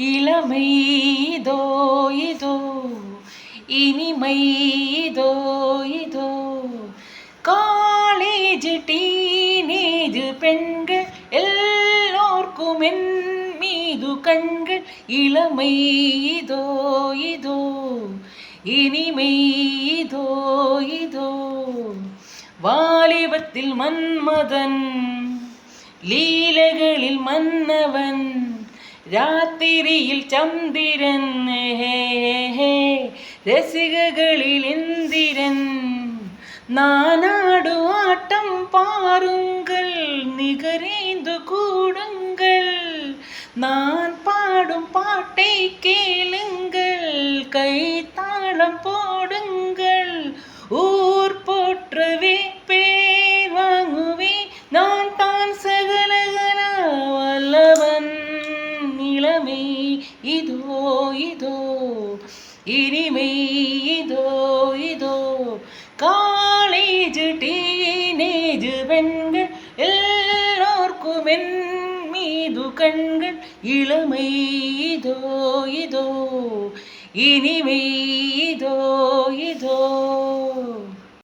இளமை இதோ இதோ இனிமை இதோ இதோ காலேஜ் டீனேஜ் பெண்கள் எல்லோர்க்கும் என் மீது கண்கள் இளமை இதோ இதோ இனிமை இதோ இதோ வாலிபத்தில் மன்மதன் லீலைகளில் மன்னவன் ராத்திரியில் சந்திரன் ரசிகர்களில் இந்திரன் நானாடு ஆட்டம் பாருங்கள் நிகரேந்து கூடுங்கள் நான் பாடும் பாட்டை கேளுங்கள் கைத்தாளம் போடுங்கள் ஊர் போற்றவே பேர் வாங்குவே நான் தான் சகலகல வல்லவன் இளமை இதோ இதோ இனிமை இதோ இதோ காலேஜ் டீனேஜ் பெண்கள் எல்லோர்க்கும் என் மீது கண்கள் இளமை இதோ இதோ இனிமை இதோ இதோ